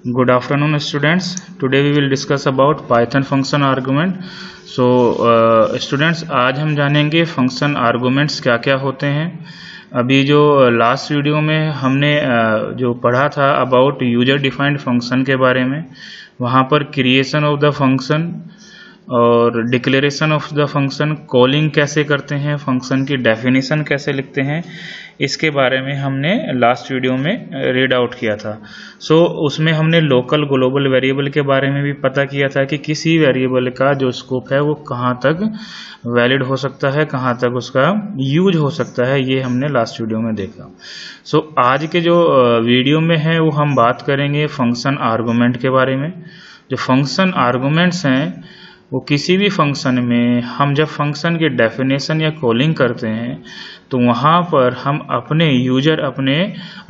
Good afternoon, students. Today we will discuss about Python function argument. So, students, आज हम जानेंगे function arguments क्या क्या होते हैं। अभी जो लास्ट वीडियो में हमने जो पढ़ा था अबाउट यूजर डिफाइंड फंक्शन के बारे में, वहाँ पर क्रिएशन ऑफ द फंक्शन और declaration of the function, calling कैसे करते हैं, फंक्शन की डेफिनेशन कैसे लिखते हैं, इसके बारे में हमने लास्ट वीडियो में रीड आउट किया था। सो उसमें हमने लोकल ग्लोबल वेरिएबल के बारे में भी पता किया था कि किसी वेरिएबल का जो स्कोप है वो कहाँ तक वैलिड हो सकता है, कहाँ तक उसका यूज हो सकता है, ये हमने लास्ट वीडियो में देखा। सो आज के जो वीडियो में है वो हम बात करेंगे फंक्शन आर्गुमेंट के बारे में। जो फंक्शन आर्गुमेंट्स हैं वो किसी भी फंक्शन में हम जब फंक्शन की डेफिनेशन या कॉलिंग करते हैं तो वहाँ पर हम अपने यूजर अपने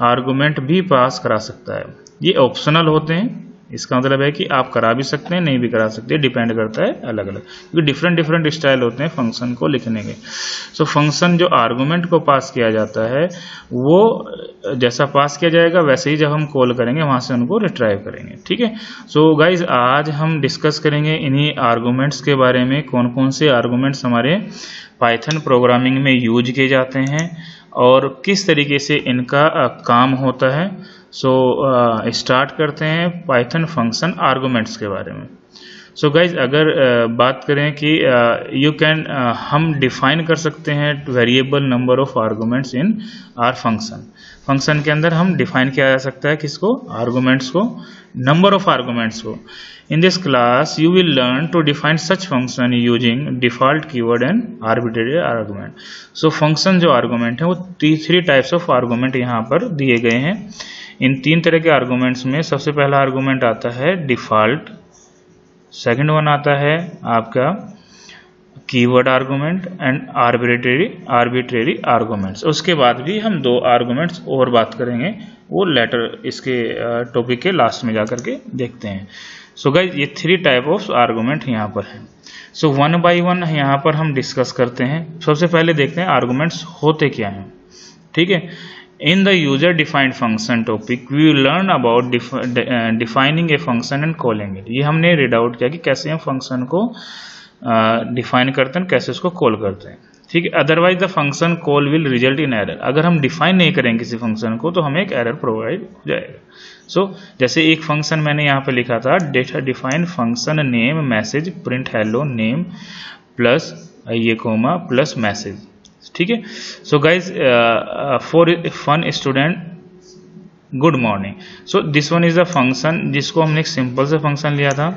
आर्गुमेंट भी पास करा सकता है। ये ऑप्शनल होते हैं, इसका मतलब है कि आप करा भी सकते हैं, नहीं भी करा सकते, डिपेंड करता है अलग अलग, क्योंकि डिफरेंट स्टाइल होते हैं फंक्शन को लिखने के। सो फंक्शन जो आर्गुमेंट को पास किया जाता है वो जैसा पास किया जाएगा वैसे ही जब हम कॉल करेंगे वहाँ से उनको रिट्राइव करेंगे। ठीक है। सो गाइज आज हम डिस्कस करेंगे इन्हीं आर्गुमेंट्स के बारे में, कौन कौन से आर्गुमेंट्स हमारे पाइथन प्रोग्रामिंग में यूज किए जाते हैं और किस तरीके से इनका काम होता है। सो स्टार्ट करते हैं पाइथन फंक्शन आर्गुमेंट्स के बारे में। सो गाइज अगर बात करें कि हम डिफाइन कर सकते हैं variable number of arguments in are function के अंदर हम डिफाइन किया जा सकता है किसको, आर्गुमेंट्स को, नंबर ऑफ आर्गुमेंट्स को। In this class you will learn to define such function using default keyword and arbitrary argument. So function जो आर्गुमेंट है वो थ्री टाइप्स ऑफ आर्गुमेंट यहाँ पर दिए गए हैं। इन तीन तरह के आर्गुमेंट्स में सबसे पहला आर्गुमेंट आता है डिफॉल्ट, सेकंड वन आता है आपका keyword argument and arbitrary arguments. उसके बाद भी हम दो आर्गुमेंट्स और बात करेंगे, वो लेटर इसके टॉपिक के लास्ट में जाकर के देखते हैं। सो गाइज ये थ्री टाइप ऑफ आर्गुमेंट यहाँ पर है। सो वन बाय वन यहाँ पर हम डिस्कस करते हैं। सबसे पहले देखते हैं आर्गुमेंट्स होते क्या हैं। ठीक है। In the user defined function topic we will learn about defining a function and calling it। ये हमने रीड आउट किया कि कैसे हम फंक्शन को डिफाइन करते हैं, कैसे उसको कॉल करते हैं। ठीक है। Otherwise the function call will result in error. अगर हम डिफाइन नहीं करेंगे किसी फंक्शन को तो हमें एक एरर प्रोवाइड हो जाएगा। सो जैसे एक फंक्शन मैंने यहाँ पे लिखा था, data define function name message print hello name plus ये कोमा प्लस मैसेज। ठीक है। So guys for fun student good morning. So this one is the function जिसको हमने एक सिंपल से फंक्शन लिया था।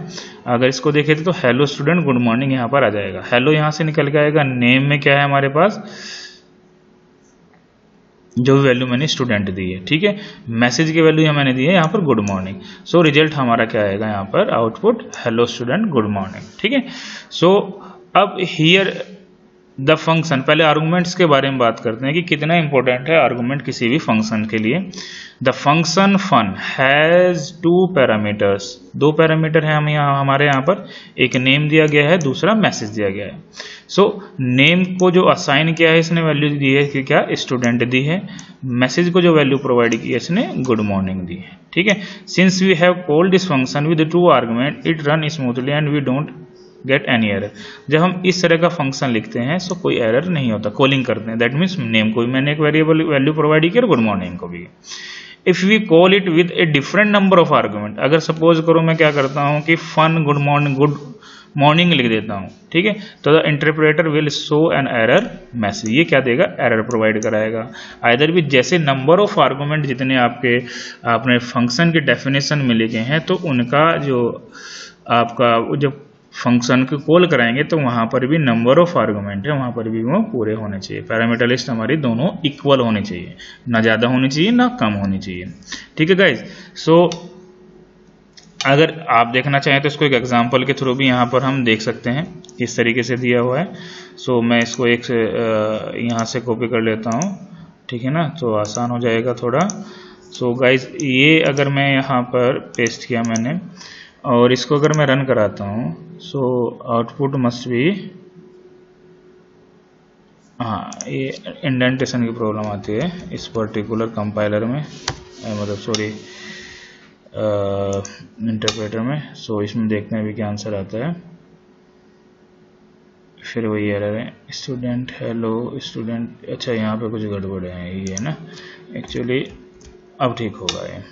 अगर इसको देखे तो हेलो स्टूडेंट गुड मॉर्निंग यहाँ पर आ जाएगा, हेलो यहाँ से निकल के आएगा। नेम में क्या है हमारे पास, जो वैल्यू मैंने स्टूडेंट दी है। ठीक है। मैसेज की वैल्यू मैंने दी है यहाँ पर गुड मॉर्निंग। सो रिजल्ट हमारा क्या आएगा यहाँ पर, output hello student good morning. ठीक है। सो अब हियर द फंक्शन, पहले आर्गुमेंट्स के बारे में बात करते हैं कि कितना इंपॉर्टेंट है आर्गुमेंट किसी भी फंक्शन के लिए। The function fun has two parameters, दो पैरामीटर है हमारे यहाँ पर, एक नेम दिया गया है, दूसरा मैसेज दिया गया है। सो नेम को जो असाइन किया है इसने वैल्यू दी है कि क्या, स्टूडेंट दी है। मैसेज को जो वैल्यू प्रोवाइड की है इसने गुड मॉर्निंग दी है। ठीक है। Since we have called this function with two argument it run smoothly and we don't get any error. जब हम इस तरह का फंक्शन लिखते हैं तो कोई एरर नहीं होता, कॉलिंग करते हैं। दैट मीन्स नेम को भी मैंने एक वेरिएबल वैल्यू प्रोवाइड की और गुड मॉर्निंग को भी। If we call it with a different number of argument, अगर सपोज करो मैं क्या करता हूँ कि फन गुड मॉर्निंग लिख देता हूँ। ठीक है। तो the interpreter will show an error message, ये क्या देगा, एरर प्रोवाइड कराएगा। आइदर भी जैसे नंबर ऑफ आर्गुमेंट जितने आपने फंक्शन की डेफिनेशन में लिखे हैं तो उनका जो आपका जब फंक्शन को कॉल कराएंगे तो वहाँ पर भी नंबर ऑफ आर्गुमेंट है वहाँ पर भी वो पूरे होने चाहिए। पैरामीटर लिस्ट हमारी दोनों इक्वल होनी चाहिए, ना ज़्यादा होनी चाहिए ना कम होनी चाहिए। ठीक है गाइज। सो अगर आप देखना चाहें तो इसको एक एग्जांपल के थ्रू भी यहाँ पर हम देख सकते हैं, इस तरीके से दिया हुआ है। सो मैं इसको एक से यहाँ से कॉपी कर लेता हूँ। ठीक है ना, तो आसान हो जाएगा थोड़ा। सो गाइज ये अगर मैं यहाँ पर पेस्ट किया मैंने और इसको अगर मैं रन कराता हूँ, सो आउटपुट मस्ट बी, हाँ ये इंडेंटेशन की प्रॉब्लम आती है इस पर्टिकुलर कंपाइलर में, मतलब सॉरी इंटरप्रेटर में। सो इसमें देखते हैं अभी क्या आंसर आता है। फिर वही एरर है, स्टूडेंट हेलो स्टूडेंट। अच्छा यहाँ पे कुछ गड़बड़ है, ये है ना एक्चुअली। अब ठीक होगा ये,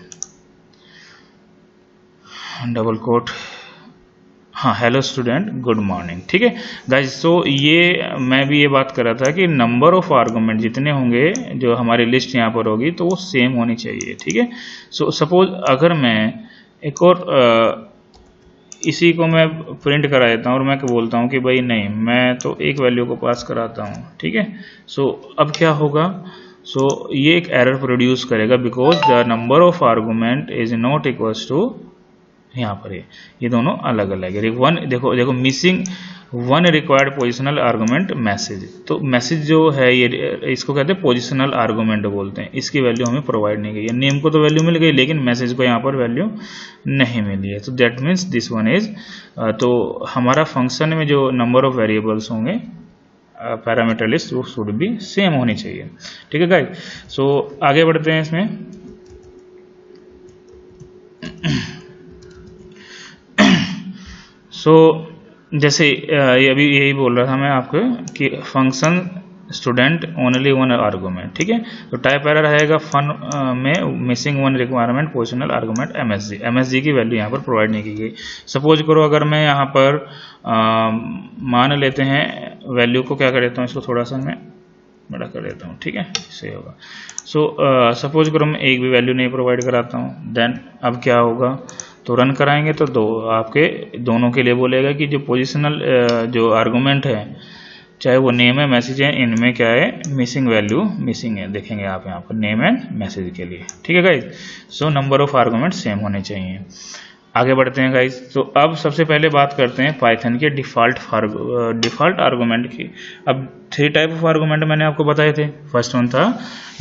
डबल कोट, हाँ हेलो स्टूडेंट गुड मॉर्निंग। ठीक है गाइज, सो ये मैं भी ये बात कर रहा था कि नंबर ऑफ आर्गुमेंट जितने होंगे जो हमारी लिस्ट यहाँ पर होगी तो वो सेम होनी चाहिए। ठीक है, सो सपोज अगर मैं एक और इसी को मैं प्रिंट करा देता हूँ और मैं बोलता हूँ कि भाई नहीं, मैं तो एक वैल्यू को पास कराता हूँ। ठीक है, सो अब क्या होगा, सो ये एक एरर प्रोड्यूस करेगा because the number of argument is not equals to, यहाँ पर ये दोनों अलग अलग है। वन देखो देखो missing one required positional argument message. तो मैसेज जो है ये इसको कहते हैं पोजिशनल आर्गुमेंट बोलते हैं। इसकी वैल्यू हमें प्रोवाइड नहीं गई है। नेम को तो वैल्यू मिल गई लेकिन मैसेज को यहाँ पर वैल्यू नहीं मिली है। तो that means this one is, तो हमारा फंक्शन में जो नंबर ऑफ वेरिएबल्स होंगे पैरामीटर लिस्ट वो शुड भी सेम होनी चाहिए। ठीक है गाइस, सो आगे बढ़ते हैं इसमें। सो जैसे ये अभी यही बोल रहा था मैं आपको कि function student only one argument. ठीक है, तो टाइप एरर रहेगा फन में missing one requirement positional argument MSG की वैल्यू यहाँ पर प्रोवाइड नहीं की गई। सपोज करो अगर मैं यहाँ पर मान लेते हैं वैल्यू को, क्या कर देता हूँ इसको थोड़ा सा मैं बड़ा कर देता हूँ। ठीक है, इससे होगा। सो सपोज करो मैं एक भी वैल्यू नहीं प्रोवाइड कराता हूँ, देन अब क्या होगा, तो रन कराएंगे तो दो आपके दोनों के लिए बोलेगा कि जो पोजिशनल जो आर्गुमेंट है, चाहे वो नेम है मैसेज है, इनमें क्या है मिसिंग वैल्यू मिसिंग है। देखेंगे आप यहाँ पर नेम एंड मैसेज के लिए। ठीक है guys, so number of argument same होने चाहिए। आगे बढ़ते हैं गाइज, तो अब सबसे पहले बात करते हैं पाइथन के डिफ़ॉल्ट आर्गुमेंट की। अब 3 टाइप ऑफ आर्गुमेंट मैंने आपको बताए थे। फर्स्ट वन था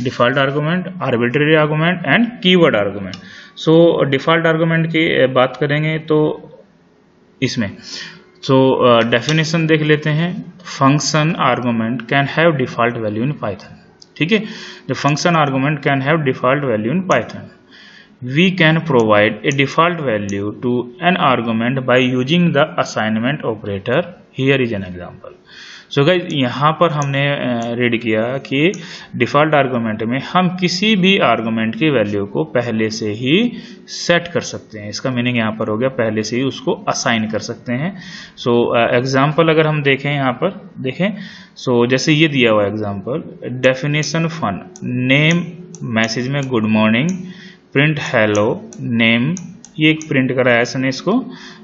default argument, arbitrary argument and keyword argument. So default argument की बात करेंगे तो इसमें डेफिनेशन देख लेते हैं। Function argument can have default value in Python. ठीक है, the function argument can have default value in Python. We can provide a default value to an argument by using the assignment operator. Here is an example. So guys, यहाँ पर हमने read किया कि default argument में हम किसी भी argument की वैल्यू को पहले से ही सेट कर सकते हैं। इसका मीनिंग यहाँ पर हो गया पहले से ही उसको असाइन कर सकते हैं। सो एग्जाम्पल अगर हम देखें यहाँ पर देखें, सो जैसे ये दिया हुआ example, definition fun, name message में good morning, print hello name, ये एक प्रिंट कराया इसने, इसको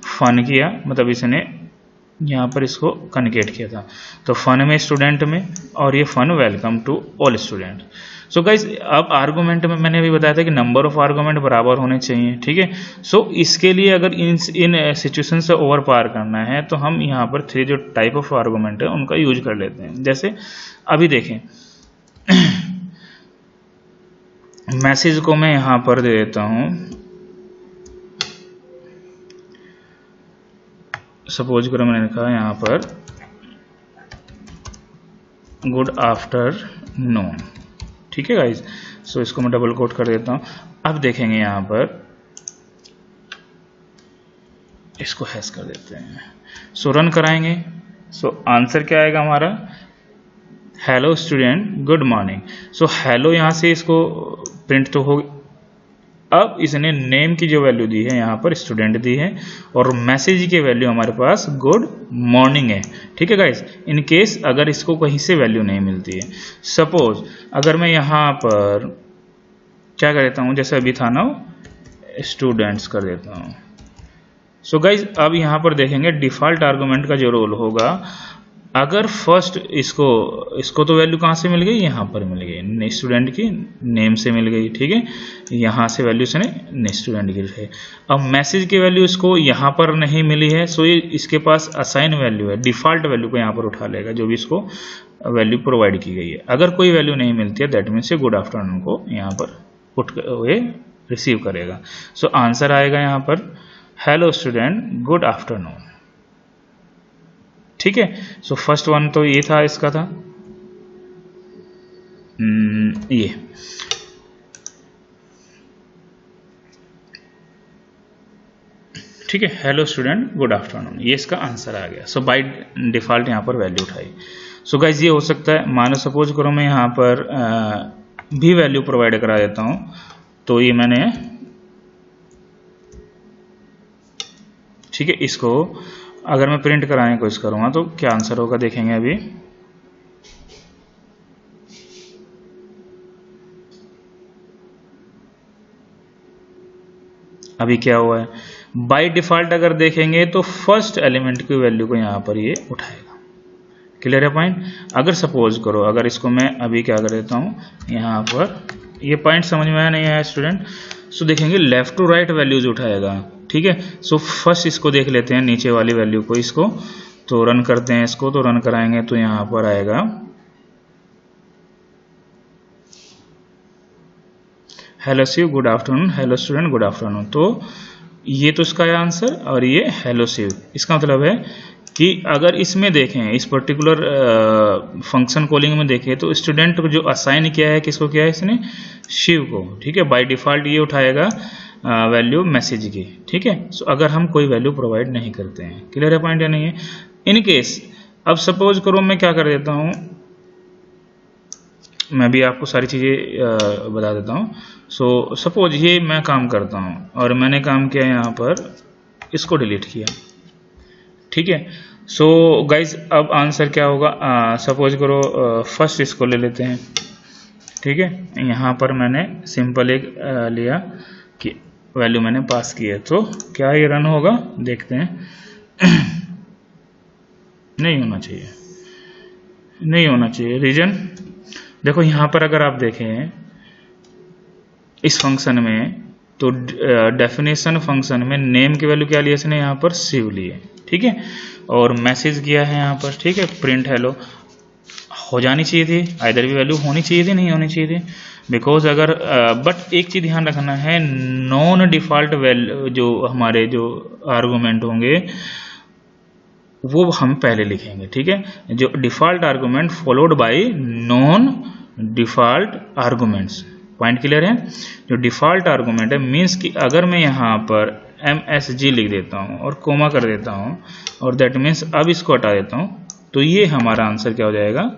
फन किया, मतलब इसने यहाँ पर इसको कनकेट किया था। तो फन में स्टूडेंट में, और ये fun welcome to all student. So guys, अब आर्गुमेंट में मैंने अभी बताया था कि नंबर ऑफ आर्गुमेंट बराबर होने चाहिए। ठीक है, सो इसके लिए अगर इन सिचुएशन से ओवर पार करना है तो हम यहाँ पर 3 जो टाइप ऑफ आर्गुमेंट है उनका यूज कर लेते हैं। जैसे अभी देखें मैसेज को मैं यहां पर दे देता हूं, सपोज करो मैंने लिखा यहां पर गुड आफ्टरनून। ठीक है गाइज, सो इसको मैं डबल कोट कर देता हूं। अब देखेंगे यहां पर इसको हैश कर देते हैं, सो रन कराएंगे। सो आंसर क्या आएगा हमारा, hello student good morning. So hello यहाँ से इसको प्रिंट तो हो। अब इसने नेम की जो वैल्यू दी है यहाँ पर स्टूडेंट दी है, और मैसेज की वैल्यू हमारे पास गुड मॉर्निंग है। ठीक है गाइस, इन केस अगर इसको कहीं से वैल्यू नहीं मिलती है, सपोज अगर मैं यहाँ पर क्या कर देता हूँ, जैसे अभी था ना स्टूडेंट्स कर देता हूँ। सो गाइज, अब यहाँ पर देखेंगे डिफ़ॉल्ट आर्गुमेंट का जो रोल होगा, अगर फर्स्ट इसको तो वैल्यू कहाँ से मिल गई, यहाँ पर मिल गई स्टूडेंट की नेम से मिल गई। ठीक है, यहाँ से वैल्यू से ने स्टूडेंट की है। अब मैसेज की वैल्यू इसको यहाँ पर नहीं मिली है, सो ये इसके पास असाइन वैल्यू है, डिफ़ॉल्ट वैल्यू को यहाँ पर उठा लेगा जो भी इसको वैल्यू प्रोवाइड की गई है। अगर कोई वैल्यू नहीं मिलती है दैट मीन्स ये गुड आफ्टरनून को यहाँ पर पुट हुए रिसीव करेगा। सो आंसर आएगा यहाँ पर हेलो स्टूडेंट गुड आफ्टरनून। ठीक है, सो फर्स्ट वन तो ये था, इसका था ठीक है, हेलो स्टूडेंट गुड आफ्टरनून, ये इसका आंसर आ गया। सो बाय डिफ़ॉल्ट यहाँ पर वैल्यू उठाई। सो गाइज ये हो सकता है, मानो सपोज करो मैं यहाँ पर भी वैल्यू प्रोवाइड करा देता हूँ, तो ये मैंने, ठीक है, इसको अगर मैं प्रिंट कराने की कोशिश करूँगा तो क्या आंसर होगा देखेंगे अभी। अभी क्या हुआ है, बाय डिफ़ॉल्ट अगर देखेंगे तो फर्स्ट एलिमेंट की वैल्यू को यहाँ पर ये उठाएगा। क्लियर है पॉइंट। अगर सपोज करो, अगर इसको मैं अभी क्या कर देता हूँ यहाँ पर, ये पॉइंट समझ में आया नहीं आया स्टूडेंट। सो देखेंगे लेफ्ट टू राइट वैल्यूज उठाएगा, ठीक है। सो फर्स्ट इसको देख लेते हैं, नीचे वाली वैल्यू को, इसको तो रन करते हैं, इसको तो रन कराएंगे तो यहाँ पर आएगा hello Shiv good afternoon, hello student good afternoon. तो ये तो इसका है आंसर, और ये हेलो शिव। इसका मतलब है कि अगर इसमें देखें, इस पर्टिकुलर फंक्शन कॉलिंग में देखें, तो स्टूडेंट को जो असाइन किया है, किसको किया है इसने, शिव को, ठीक है। बाय डिफ़ॉल्ट ये उठाएगा वैल्यू मैसेज की, ठीक है। सो अगर हम कोई वैल्यू प्रोवाइड नहीं करते हैं, क्लियर है पॉइंट या नहीं है। इन केस अब सपोज करो मैं क्या कर देता हूँ, मैं भी आपको सारी चीज़ें बता देता हूँ। सो सपोज ये मैं काम करता हूँ और मैंने काम किया यहाँ पर, इसको डिलीट किया, ठीक है। सो गाइज अब आंसर क्या होगा, सपोज करो फर्स्ट इसको ले लेते हैं, ठीक है। यहाँ पर मैंने सिंपल एक लिया कि वैल्यू मैंने पास की है, तो क्या ये रन होगा देखते हैं। नहीं होना चाहिए, नहीं होना चाहिए। रीजन देखो, यहाँ पर अगर आप देखें इस फंक्शन में, तो डेफिनेशन फंक्शन में नेम की वैल्यू क्या ली इसने, यहाँ पर शिव लिए, ठीक है। और मैसेज किया है यहाँ पर, ठीक है, प्रिंट हेलो। हो जानी चाहिए थी, आइदर भी वैल्यू होनी चाहिए थी, नहीं होनी चाहिए थी, बिकॉज अगर बट एक चीज़ ध्यान रखना है, नॉन डिफ़ॉल्ट वैल्यू जो हमारे जो आर्गूमेंट होंगे वो हम पहले लिखेंगे, ठीक है। जो default argument followed by non default arguments, point clear है। जो डिफ़ॉल्ट आर्गूमेंट है मीन्स कि अगर मैं यहाँ पर MSG लिख देता हूँ और कोमा कर देता हूँ, और दैट मीन्स अब इसको हटा देता हूँ, तो ये हमारा आंसर क्या हो जाएगा,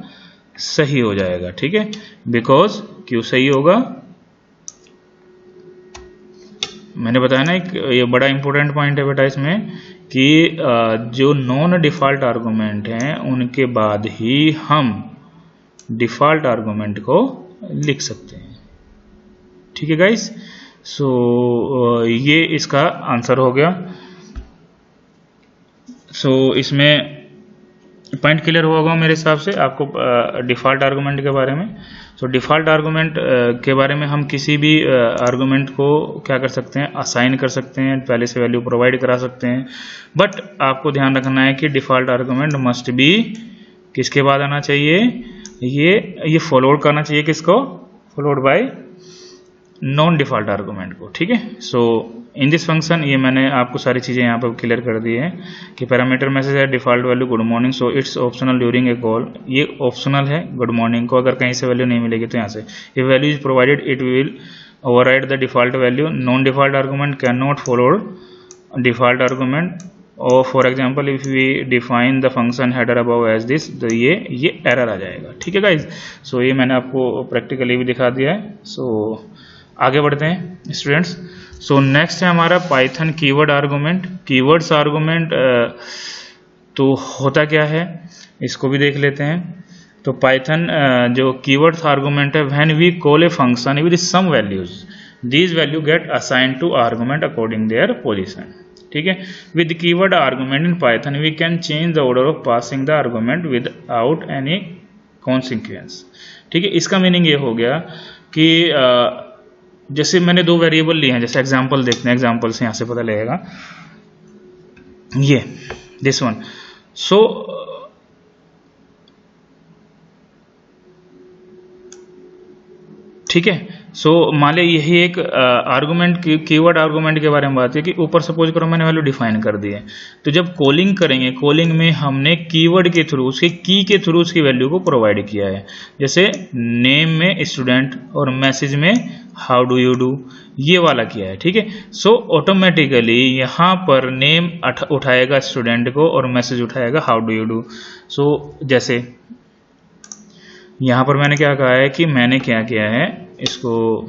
सही हो जाएगा, ठीक है। बिकॉज क्यों सही होगा, मैंने बताया ना, एक ये बड़ा इंपॉर्टेंट पॉइंट है बेटा इसमें, कि जो नॉन डिफ़ॉल्ट आर्गूमेंट हैं उनके बाद ही हम डिफ़ॉल्ट आर्गूमेंट को लिख सकते हैं, ठीक है गाइस। सो ये इसका आंसर हो गया। सो इसमें पॉइंट क्लियर होगा मेरे हिसाब से आपको डिफ़ॉल्ट आर्गूमेंट के बारे में। सो डिफ़ॉल्ट आर्गूमेंट के बारे में हम किसी भी आर्गूमेंट को क्या कर सकते हैं, असाइन कर सकते हैं, पहले से वैल्यू प्रोवाइड करा सकते हैं। बट आपको ध्यान रखना है कि डिफ़ॉल्ट आर्गूमेंट मस्ट बी किसके बाद आना चाहिए, ये फॉलोड करना चाहिए, किसको, followed by non default argument को, ठीक है। सो इन दिस फंक्शन ये मैंने आपको सारी चीज़ें यहाँ पर क्लियर कर दी है कि पैरामीटर मैसेज है default value good morning, so it's optional during a call, ये ऑप्शनल है गुड मॉर्निंग को, अगर कहीं से वैल्यू नहीं मिलेगी तो यहाँ से, if value is provided it will override the default value, non default argument can not followed default argument, और for example if we define the function header above as this, तो ये एरर आ जाएगा, ठीक है गाइज। सो ये मैंने आपको practically भी दिखा दिया है। सो आगे बढ़ते हैं स्टूडेंट्स। सो नेक्स्ट है हमारा Python keyword argument. Keywords argument तो होता क्या है, इसको भी देख लेते हैं। तो पाइथन जो कीवर्ड्स आर्गूमेंट है, when we call a function with some values, these value get assigned to argument according their position, ठीक है। With keyword argument in Python we can change the order of passing the argument without any consequence, ठीक है। इसका meaning ये हो गया कि जैसे मैंने दो वेरिएबल लिए हैं, जैसे एग्जांपल देखते हैं, एग्जांपल से यहाँ से पता लगेगा, ये दिस वन। सो ठीक है। सो मान लिया यही एक आर्गूमेंट कीवर्ड आर्गूमेंट के बारे में बात है कि ऊपर सपोज करो मैंने वैल्यू डिफाइन कर दी है, तो जब कॉलिंग करेंगे, कॉलिंग में हमने कीवर्ड के थ्रू, उसके की के थ्रू उसकी वैल्यू को प्रोवाइड किया है। जैसे नेम में स्टूडेंट और मैसेज में हाउ डू यू डू, ये वाला किया है, ठीक है। सो ऑटोमेटिकली यहाँ पर नेम उठाएगा स्टूडेंट को और मैसेज उठाएगा हाउ डू यू डू। सो जैसे यहाँ पर मैंने क्या कहा है कि मैंने क्या किया है, इसको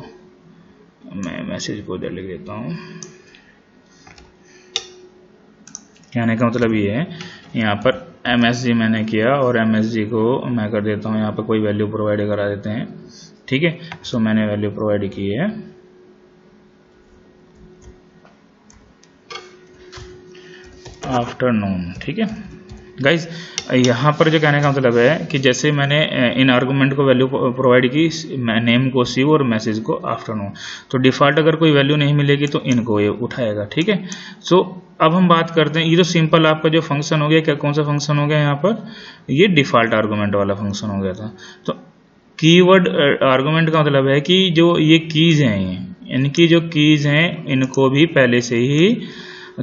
मैं मैसेज को इधर लिख देता हूँ। कहने का मतलब ये है, यहाँ पर MSG मैंने किया और MSG को मैं कर देता हूँ यहाँ पर कोई वैल्यू प्रोवाइड करा देते हैं, ठीक है। सो मैंने वैल्यू प्रोवाइड की है आफ्टरनून, ठीक है गाइज। यहाँ पर जो कहने का मतलब है कि जैसे मैंने इन आर्गुमेंट को वैल्यू प्रोवाइड की, नेम को सी और मैसेज को आफ्टरनून, तो डिफ़ॉल्ट अगर कोई वैल्यू नहीं मिलेगी तो इनको ये उठाएगा, ठीक है। सो अब हम बात करते हैं, ये जो सिंपल आपका जो फंक्शन हो गया, क्या कौन सा फंक्शन हो गया यहाँ पर, ये डिफ़ॉल्ट आर्गुमेंट वाला फंक्शन हो गया था। तो कीवर्ड आर्गुमेंट का मतलब है कि जो ये कीज हैं, इनकी जो कीज हैं इनको भी पहले से ही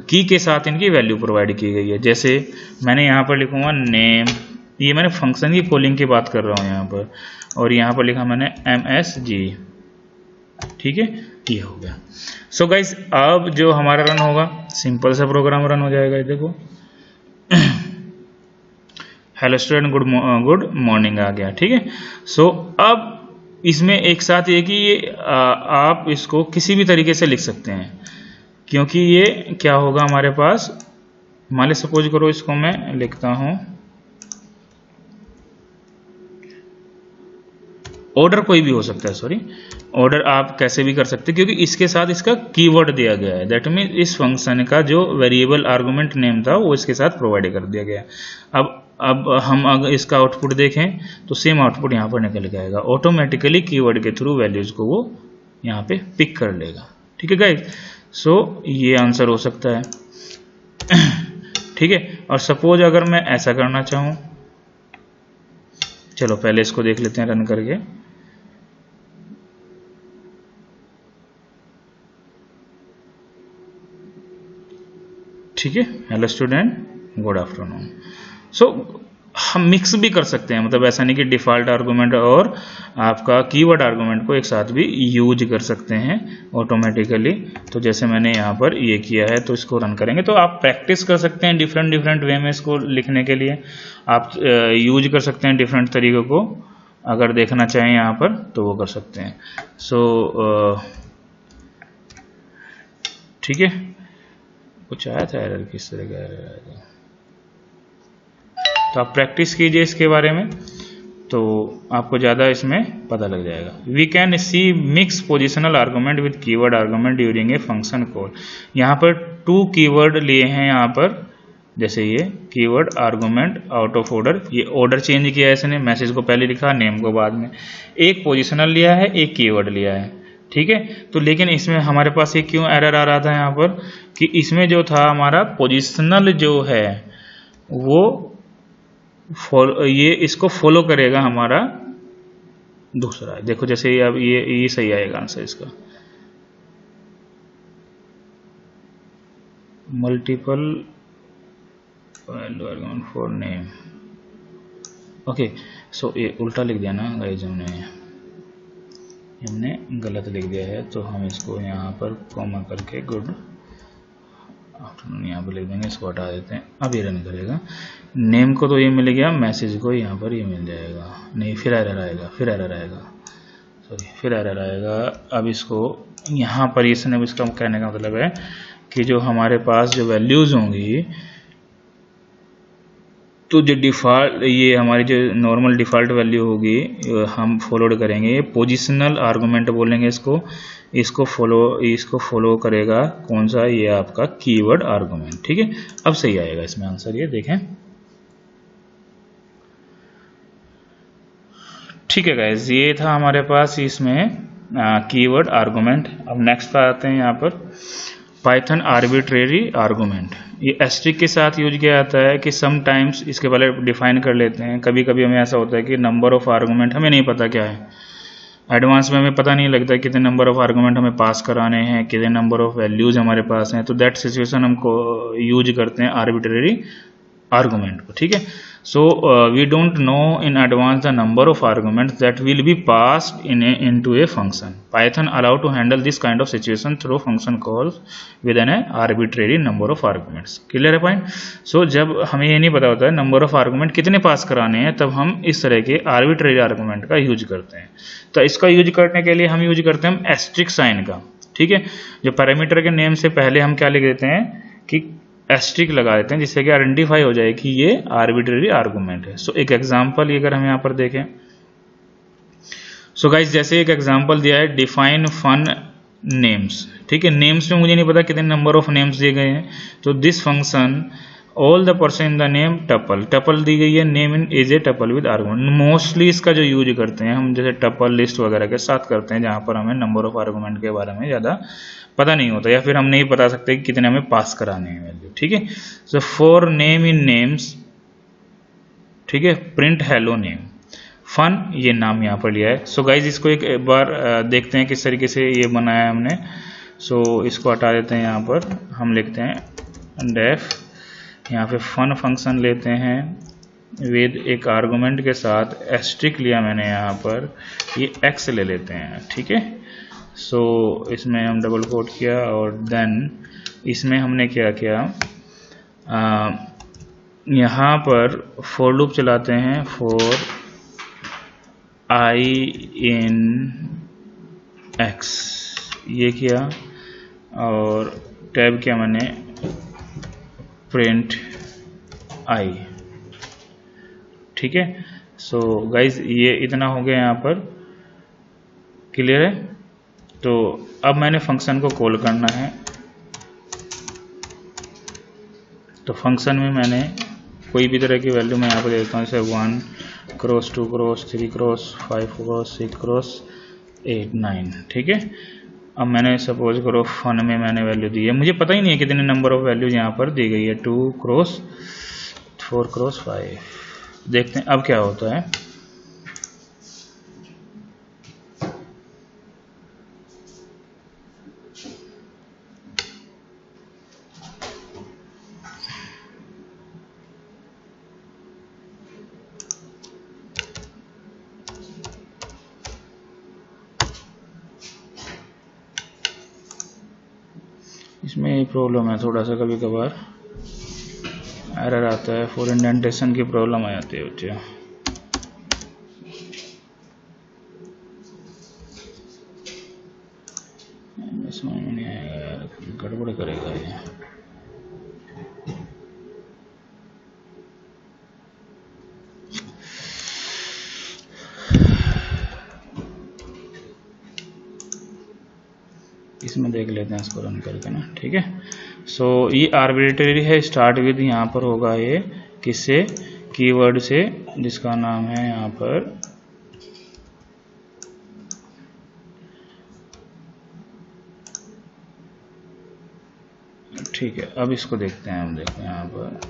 की के साथ इनकी वैल्यू प्रोवाइड की गई है। जैसे मैंने यहाँ पर लिखूंगा नेम, ये मैंने फंक्शन की कॉलिंग की बात कर रहा हूँ यहाँ पर, और यहाँ पर लिखा मैंने MSG, ठीक है, ये हो गया। सो गाइस अब जो हमारा रन होगा, सिंपल सा प्रोग्राम रन हो जाएगा। ये देखो हेलो स्टूडेंट गुड मॉर्निंग आ गया, ठीक है। सो अब इसमें एक साथ ये कि ये आप इसको किसी भी तरीके से लिख सकते हैं, क्योंकि ये क्या होगा हमारे पास, मान ली सपोज करो इसको मैं लिखता हूं ऑर्डर, कोई भी हो सकता है, सॉरी ऑर्डर आप कैसे भी कर सकते हैं, क्योंकि इसके साथ इसका कीवर्ड दिया गया है। दैट मीन इस फंक्शन का जो वेरिएबल आर्गुमेंट नेम था वो इसके साथ प्रोवाइड कर दिया गया है। अब हम अगर इसका आउटपुट देखें तो सेम आउटपुट यहाँ पर निकल के आएगा, ऑटोमेटिकली कीवर्ड के थ्रू वैल्यूज को वो यहाँ पे पिक कर लेगा, ठीक है गाइस। सो ये आंसर हो सकता है, ठीक है। और सपोज अगर मैं ऐसा करना चाहूं, चलो पहले इसको देख लेते हैं रन करके। ठीक है, हेलो स्टूडेंट गुड आफ्टरनून। सो हम मिक्स भी कर सकते हैं, मतलब ऐसा नहीं कि डिफ़ॉल्ट आर्गुमेंट और आपका कीवर्ड आर्गुमेंट को एक साथ भी यूज कर सकते हैं ऑटोमेटिकली। तो जैसे मैंने यहाँ पर ये किया है, तो इसको रन करेंगे तो आप प्रैक्टिस कर सकते हैं डिफरेंट वे में इसको लिखने के लिए। आप यूज कर सकते हैं डिफरेंट तरीक़ों को, अगर देखना चाहें यहाँ पर तो वो कर सकते हैं। सो ठीक है, कुछ आया था एरर, किस तरह का एरर आया था, तो आप प्रैक्टिस कीजिए इसके बारे में, तो आपको ज़्यादा इसमें पता लग जाएगा। We can see mix positional argument with keyword argument during a function call. यहाँ पर 2 कीवर्ड लिए हैं यहाँ पर, जैसे ये keyword argument out of order, ये ऑर्डर चेंज किया है इसने, मैसेज को पहले लिखा नेम को बाद में, एक पोजिशनल लिया है एक कीवर्ड लिया है, ठीक है। तो लेकिन इसमें हमारे पास ये क्यों एरर आ रहा था यहाँ पर कि इसमें जो था हमारा पोजिशनल जो है वो ये इसको फॉलो करेगा हमारा दूसरा। देखो जैसे अब ये सही आएगा आंसर इसका, multiple value argument for name. Okay, so ये उल्टा लिख दिया ना गाइस, हमने गलत लिख दिया है, तो हम इसको यहाँ पर कॉमा करके गुड आफ्टरनून यहाँ पर लिख देंगे, इसको हटा देते हैं। अब ये रन करेगा, नेम को तो ये मिल गया, मैसेज को यहाँ पर ये मिल जाएगा, नहीं फिर एरर आएगा, फिर एरर आएगा। अब इसको यहाँ पर इसने, इसका कहने का मतलब है कि जो हमारे पास जो वैल्यूज़ होंगी, तो जो डिफ़ॉल्ट ये हमारी जो नॉर्मल डिफ़ॉल्ट वैल्यू होगी हम फॉलोड करेंगे, पोजिशनल आर्गुमेंट बोलेंगे इसको फॉलो करेगा कौन सा, ये आपका कीवर्ड आर्गुमेंट, ठीक है। अब सही आएगा इसमें आंसर, ये देखें, ठीक है गाइस, ये था हमारे पास इसमें कीवर्ड आर्गुमेंट। अब नेक्स्ट पर आते हैं यहाँ पर पाइथन आर्बिट्रेरी आर्गुमेंट। ये एस्ट्रिक के साथ यूज किया जाता है कि समटाइम्स इसके पहले डिफाइन कर लेते हैं। कभी कभी हमें ऐसा होता है कि नंबर ऑफ आर्गुमेंट हमें नहीं पता क्या है, एडवांस में हमें पता नहीं लगता कितने नंबर ऑफ आर्गुमेंट हमें पास कराने हैं, कितने नंबर ऑफ वैल्यूज हमारे पास हैं, तो दैट सिचुएशन हमको यूज करते हैं आर्बिट्रेरी आर्गुमेंट को, ठीक है। So we don't know in advance the number of arguments that will be passed into a function. Python allow to handle this kind of situation through function calls with an arbitrary number of arguments. Clear है point? So जब हमें ये नहीं पता होता है number of argument कितने पास कराने हैं, तब हम इस तरह के arbitrary argument का यूज करते हैं. तो इसका यूज करने के लिए हम यूज करते हैं एस्ट्रिक साइन का. ठीक है, जो पैरामीटर के नेम से पहले हम क्या लिख देते हैं कि एस्ट्रिक लगा देते हैं, जिससे कि आइडेंटिफाई हो जाए कि ये आर्बिट्रेरी आर्गुमेंट है. सो एक एग्जांपल अगर हम यहाँ पर देखें, सो गाइस जैसे एक एग्जांपल दिया है डिफाइन फन नेम्स. ठीक है, नेम्स में मुझे नहीं पता कितने नंबर ऑफ नेम्स दिए गए हैं. तो this function all the person in the name tuple, tuple दी गई है, name in is a tuple with argument. Mostly इसका जो यूज करते हैं हम जैसे टपल लिस्ट वगैरह के साथ करते हैं, जहां पर हमें नंबर ऑफ आर्गुमेंट के बारे में ज़्यादा पता नहीं होता, या फिर हम नहीं बता सकते कि कितने हमें पास कराने हैं वैल्यू. ठीक है, so for name in names, ठीक है, प्रिंट हेलो नेम. फन ये नाम यहाँ पर लिया है. सो गाइज इसको एक बार देखते हैं किस तरीके से ये बनाया है हमने. सो इसको हटा देते हैं, यहाँ पर हम लिखते हैं डेफ, यहाँ पे फन फंक्शन लेते हैं विद एक आर्गुमेंट के साथ एस्ट्रिक लिया मैंने यहाँ पर, ये एक्स ले लेते हैं. ठीक है, सो इसमें हम डबल कोट किया और देन इसमें हमने क्या किया, यहाँ पर फॉर लूप चलाते हैं फॉर आई इन एक्स, ये किया और टैब किया मैंने प्रिंट आई. ठीक है, सो गाइज ये इतना हो गया यहाँ पर. क्लियर है? तो अब मैंने फंक्शन को कॉल करना है. तो फंक्शन में मैंने कोई भी तरह की वैल्यू मैं यहाँ पर देता हूँ, जैसे 1 cross 2 cross 3 cross 5 cross 6 cross 8 9. ठीक है, अब मैंने सपोज करो फन में मैंने वैल्यू दी है, मुझे पता ही नहीं है कितने नंबर ऑफ वैल्यूज यहाँ पर दी गई है, 2 क्रॉस 4 क्रॉस 5. देखते हैं अब क्या होता है. इसमें यही प्रॉब्लम है, थोड़ा सा कभी कभार एरर आता है, फॉर इंडेंटेशन की प्रॉब्लम आ जाती है बच्चे. समझ में नहीं आएगा यार, गड़बड़ करेगा ये. इसमें देख लेते हैं इसको रन करके ना. ठीक है, सो ये आर्बिट्रेरी है. स्टार्ट विद यहाँ पर होगा ये किससे, कीवर्ड से, जिसका नाम है यहाँ पर ठीक है. अब इसको देखते हैं, हम देखते हैं यहाँ पर,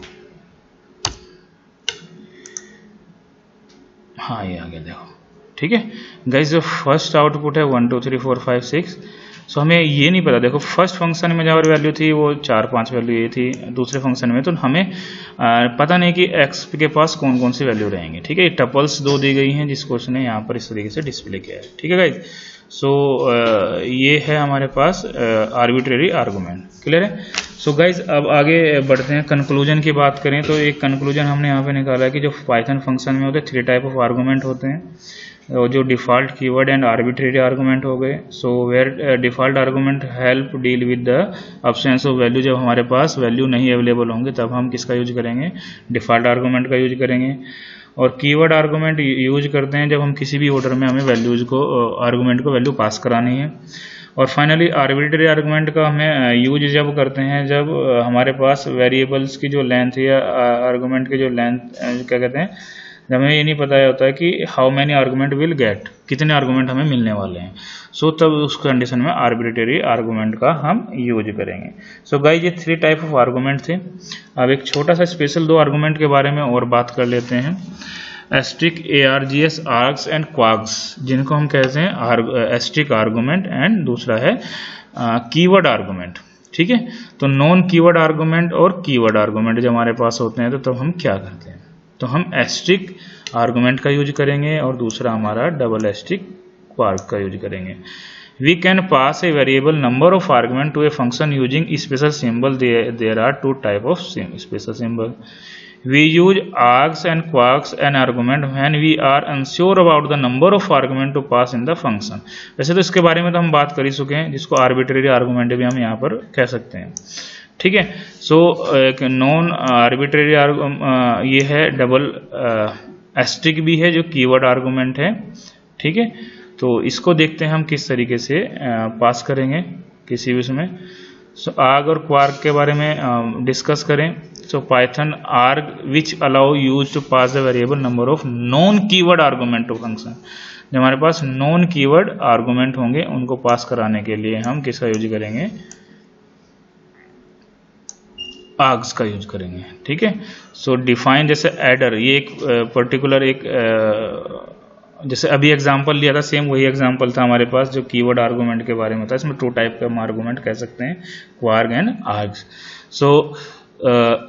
हाँ ये आ गया देखो. ठीक है गाइस, जो फर्स्ट आउटपुट है 1 2 3 4 5 6. सो हमें ये नहीं पता, देखो फर्स्ट फंक्शन में जहाँ वैल्यू थी वो 4 5 वैल्यू ये थी, दूसरे फंक्शन में तो हमें पता नहीं कि एक्स के पास कौन कौन सी वैल्यू रहेंगे. ठीक है, टपल्स 2 दी गई हैं जिसको उसने यहाँ पर इस तरीके से डिस्प्ले किया है. ठीक है गाइज, सो ये है हमारे पास आर्बिट्रेरी आर्गुमेंट. क्लियर है? सो गाइज अब आगे बढ़ते हैं. कंक्लूजन की बात करें तो एक कंक्लूजन हमने यहाँ पे निकाला है कि जो पाइथन फंक्शन में होते हैं 3 टाइप ऑफ आर्गुमेंट होते हैं, जो default keyword and arbitrary argument हो गए. So where default argument help deal with the absence of value. जब हमारे पास वैल्यू नहीं अवेलेबल होंगे तब हम किसका यूज करेंगे, डिफ़ॉल्ट आर्गुमेंट का यूज करेंगे. और कीवर्ड आर्गुमेंट यूज करते हैं जब हम किसी भी ऑर्डर में हमें वैल्यूज को आर्गुमेंट को वैल्यू पास करानी है. और फाइनली आर्बिट्रेरी आर्गुमेंट का हमें यूज जब करते हैं जब हमारे पास वेरिएबल्स की जो लेंथ या आर्गुमेंट की जो लेंथ क्या कहते हैं, जब हमें ये नहीं पता होता है कि how many argument will get, कितने आर्गुमेंट हमें मिलने वाले हैं. सो तब उस कंडीशन में आर्बिट्रेरी आर्गुमेंट का हम यूज करेंगे. सो गाइस ये 3 टाइप ऑफ आर्गुमेंट थे. अब एक छोटा सा स्पेशल 2 आर्गुमेंट के बारे में और बात कर लेते हैं. एस्ट्रिक ARGS आर्ग्स एंड क्वाग्स, जिनको हम कहते हैं एस्ट्रिक आर्गुमेंट, एंड दूसरा है कीवर्ड आर्गुमेंट. ठीक है, तो नॉन कीवर्ड आर्गुमेंट और कीवर्ड आर्गुमेंट जब हमारे पास होते हैं तो तब हम क्या करते हैं. तो हम एस्ट्रिक आर्गुमेंट का यूज करेंगे और दूसरा हमारा डबल एस्ट्रिक क्वार्क का यूज करेंगे। We can pass a variable number of argument to a function using special symbol. There are two type of special symbol. We use args and quarks and argument when we are unsure about the number of argument to pass in the function. वैसे तो इसके बारे में तो हम बात कर ही चुके हैं, जिसको आर्बिट्रेरी आर्गुमेंट भी हम यहाँ पर कह सकते हैं। ठीक है, सो एक नॉन आर्बिट्रेरी ये है, डबल एस्ट्रिक भी है जो कीवर्ड आर्गुमेंट है। ठीक है, तो इसको देखते हैं हम किस तरीके से पास करेंगे किसी भी उसमें। सो आर्ग और क्वार्क के बारे में डिस्कस करें। So Python arg which allow us to pass the variable number of non keyword argument to function. जब हमारे पास नॉन कीवर्ड आर्गुमेंट होंगे उनको पास कराने के लिए हम किसका यूज करेंगे, आर्ग्स का यूज करेंगे। ठीक है, सो डिफाइन जैसे एडर, ये एक पर्टिकुलर एक जैसे अभी एग्जांपल लिया था, सेम वही एग्जांपल था हमारे पास जो कीवर्ड आर्गुमेंट के बारे में था। इसमें टू टाइप का आर्गुमेंट कह सकते हैं, क्वार्क एंड आर्ग्स। सो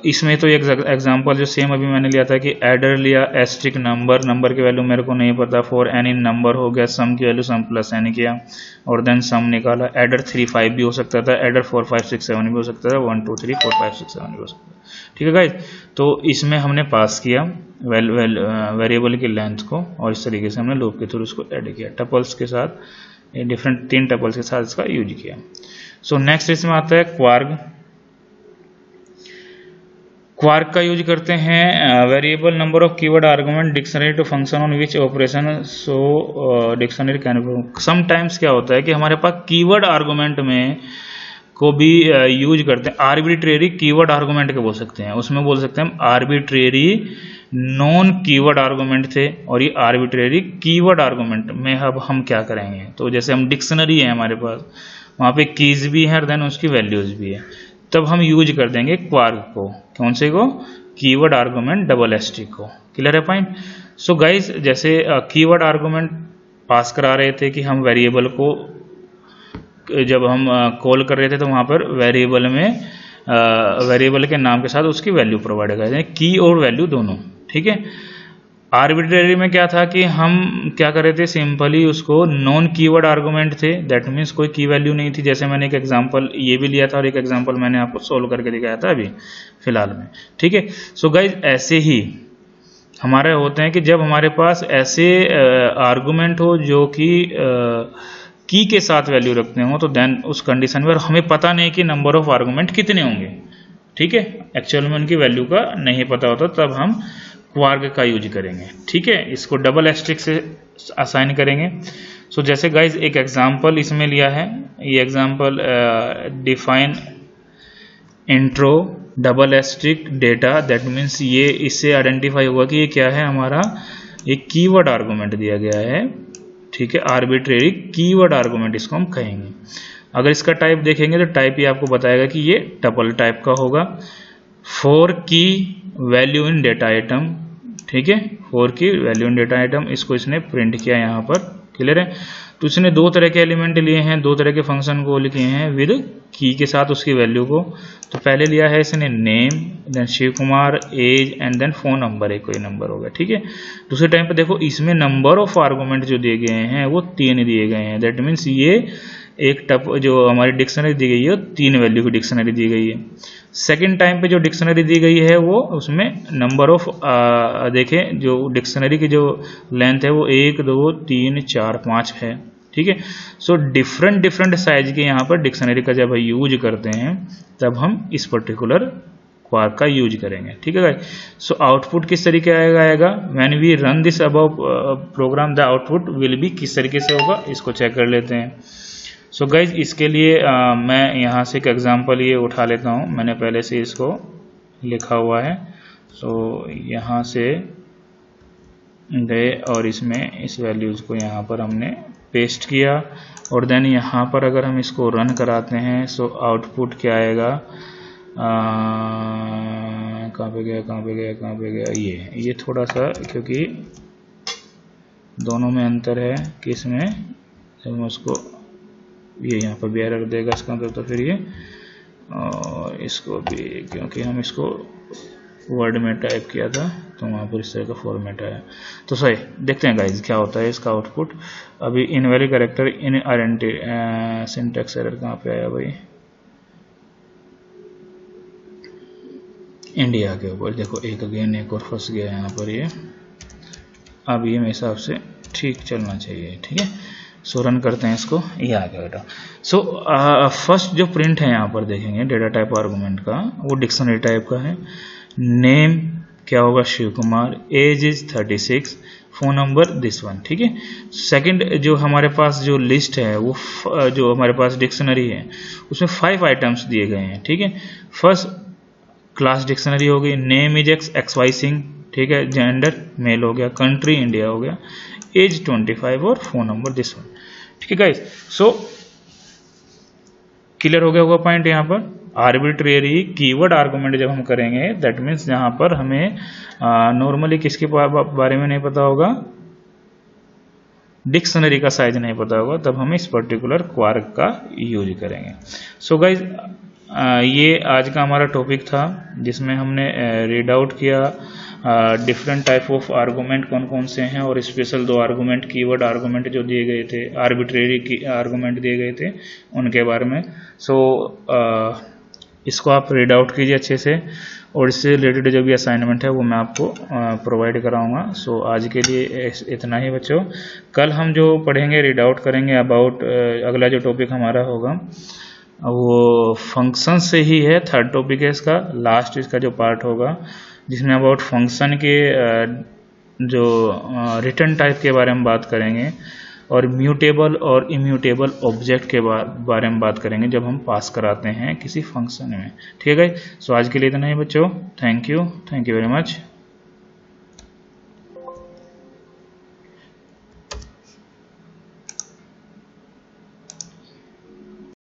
इसमें तो एक एग्जांपल जो सेम अभी मैंने लिया था कि एडर लिया, एस्ट्रिक नंबर की वैल्यू मेरे को नहीं पता, फॉर एनी नंबर हो गया, सम की वैल्यू सम प्लस एन किया और देन सम निकाला। एडर 3 5 भी हो सकता था, एडर 4 5 6 7 भी हो सकता था, 1 2 3 4 5 6 7 भी हो सकता था। ठीक है गाइज, तो इसमें हमने पास किया वेरिएबल की लेंथ को और इस तरीके से हमने लूप के थ्रू उसको ऐड किया, टपल्स के साथ, डिफरेंट 3 टपल्स के साथ इसका यूज किया। सो नेक्स्ट इसमें आता है क्वार्क। क्वार्क का यूज करते हैं variable number of keyword argument dictionary to function on which operation. So dictionary can sometimes क्या होता है कि हमारे पास कीवर्ड आर्गुमेंट में को भी यूज करते हैं, आर्बिट्रेरी कीवर्ड आर्गुमेंट के बोल सकते हैं, उसमें बोल सकते हैं हम आर्बिट्रेरी नॉन कीवर्ड आर्गुमेंट थे और ये आर्बिट्रेरी कीवर्ड आर्गुमेंट में अब हम क्या करेंगे। तो जैसे हम डिक्शनरी है हमारे पास, वहाँ पे कीज भी है और देन उसकी वैल्यूज भी है, तब हम यूज कर देंगे क्वार्क को। कौन से को? कीवर्ड आर्गुमेंट डबल एस्ट्रिक को। क्लियर है पॉइंट? सो गाइज, जैसे कीवर्ड आर्गुमेंट पास करा रहे थे कि हम वेरिएबल को जब हम कॉल कर रहे थे तो वहाँ पर वेरिएबल में वेरिएबल के नाम के साथ उसकी वैल्यू प्रोवाइड कर रहे हैं, की और वैल्यू दोनों। ठीक है, आर्बिट्रेरी में क्या था कि हम क्या कर रहे थे, सिंपली उसको नॉन कीवर्ड आर्गुमेंट थे, दैट मीन्स कोई की वैल्यू नहीं थी। जैसे मैंने एक एग्जांपल ये भी लिया था और एक एग्जांपल मैंने आपको सोल्व करके दिखाया था अभी फिलहाल में। ठीक है, सो गाइज ऐसे ही हमारे होते हैं कि जब हमारे पास ऐसे आर्गुमेंट हो जो कि की के साथ वैल्यू रखते हो, तो देन उस कंडीशन में हमें पता नहीं कि नंबर ऑफ आर्गुमेंट कितने होंगे। ठीक है, एक्चुअल में उनकी वैल्यू का नहीं पता होता, तब हम क्वार्क का यूज करेंगे। ठीक है, इसको डबल एस्ट्रिक से असाइन करेंगे। सो जैसे गाइज एक एग्जांपल इसमें लिया है, ये example define intro double asterisk data, that means ये इससे आइडेंटिफाई हुआ कि ये क्या है, हमारा एक कीवर्ड आर्गुमेंट दिया गया है। ठीक है, आर्बिट्रेरी कीवर्ड आर्गुमेंट इसको हम कहेंगे। अगर इसका टाइप देखेंगे तो टाइप ये आपको बताएगा कि ये टपल टाइप का होगा। 4 की वैल्यू इन डेटा आइटम। ठीक है, 4 की वैल्यू इन डेटा आइटम, इसको इसने प्रिंट किया यहाँ पर। क्लियर है? तो इसने 2 तरह के एलिमेंट लिए हैं, 2 तरह के फंक्शन को लिखे हैं विद की के साथ उसकी वैल्यू को। तो पहले लिया है इसने name, then Shiv Kumar, age and then phone number, एक कोई नंबर होगा। ठीक है, दूसरे टाइम पे देखो इसमें नंबर ऑफ आर्गुमेंट जो दिए गए हैं वो 3 दिए गए हैं, दैट मीन्स ये एक जो हमारी डिक्शनरी दी गई है 3 वैल्यू की डिक्शनरी दी गई है। सेकंड टाइम पे जो डिक्शनरी दी गई है वो उसमें नंबर ऑफ देखें जो डिक्शनरी की जो लेंथ है वो 1 2 3 4 5 है। ठीक है, सो डिफरेंट साइज के यहाँ पर डिक्शनरी का जब यूज करते हैं तब हम इस पर्टिकुलर क्वार्क का यूज करेंगे। ठीक है गाइस, सो आउटपुट किस तरीके आएगा when we run this above program, the output will be किस तरीके से होगा, इसको चेक कर लेते हैं। सो गाइज इसके लिए मैं यहाँ से एक एग्जांपल ये उठा लेता हूँ, मैंने पहले से इसको लिखा हुआ है। सो यहाँ से गए और इसमें इस वैल्यूज को यहाँ पर हमने पेस्ट किया और देन यहाँ पर अगर हम इसको रन कराते हैं सो आउटपुट क्या आएगा, कहाँ पे गया, ये थोड़ा सा, क्योंकि दोनों में अंतर है कि इसमें जब हम उसको ये यहाँ पर भी एरर देगा इसका अंदर, तो फिर ये और इसको भी, क्योंकि हम इसको वर्ड में टाइप किया था तो वहाँ पर इस तरह का फॉर्मेट आया। तो सही देखते हैं गाइज क्या होता है इसका आउटपुट। अभी invalid character in identity syntax error कहाँ पे आया भाई, इंडिया के ऊपर देखो एक अगेन एक और फंस गया यहाँ पर ये। अब ये मेरे हिसाब से ठीक चलना चाहिए, ठीक है। सो रन करते हैं इसको, ये आ गया बेटा। सो फर्स्ट जो प्रिंट है यहाँ पर देखेंगे डेटा टाइप आर्गुमेंट का, वो डिक्शनरी टाइप का है। नेम क्या होगा, Shiv Kumar, age is 36, phone number this one, ठीक है। सेकंड जो हमारे पास जो लिस्ट है वो जो हमारे पास डिक्शनरी है उसमें 5 आइटम्स दिए गए हैं, ठीक है। फर्स्ट क्लास डिक्शनरी हो गई, name is X Y Singh, ठीक है, जेंडर मेल हो गया, कंट्री इंडिया हो गया, एज 25 और फोन नंबर दिस वन, ठीक है गाइस। सो क्लियर हो गया होगा पॉइंट यहाँ पर। आर्बिट्रेरी कीवर्ड आर्गुमेंट जब हम करेंगे दैट मीन्स जहां पर हमें नॉर्मली किसके बारे में नहीं पता होगा, डिक्शनरी का साइज नहीं पता होगा, तब हम इस पर्टिकुलर क्वार्क का यूज करेंगे। सो गाइज ये आज का हमारा टॉपिक था जिसमें हमने रीड आउट किया डिफरेंट टाइप ऑफ आर्गुमेंट कौन कौन से हैं और स्पेशल 2 आर्गुमेंट कीवर्ड आर्गुमेंट जो दिए गए थे, आर्बिट्रेरी आर्गुमेंट दिए गए थे उनके बारे में। सो इसको आप रीड आउट कीजिए अच्छे से और इससे रिलेटेड जो भी असाइनमेंट है वो मैं आपको प्रोवाइड कराऊंगा। सो आज के लिए इतना ही बच्चों। कल हम जो पढ़ेंगे रीड आउट करेंगे अबाउट अगला जो टॉपिक हमारा होगा वो फंक्शन से ही है, थर्ड टॉपिक है इसका, लास्ट इसका जो पार्ट होगा जिसमें अबाउट फंक्शन के जो रिटर्न टाइप के बारे में बात करेंगे और म्यूटेबल और इम्यूटेबल ऑब्जेक्ट के बारे में बात करेंगे जब हम पास कराते हैं किसी फंक्शन में, ठीक है गाइस। सो आज के लिए इतना ही बच्चों, थैंक यू वेरी मच।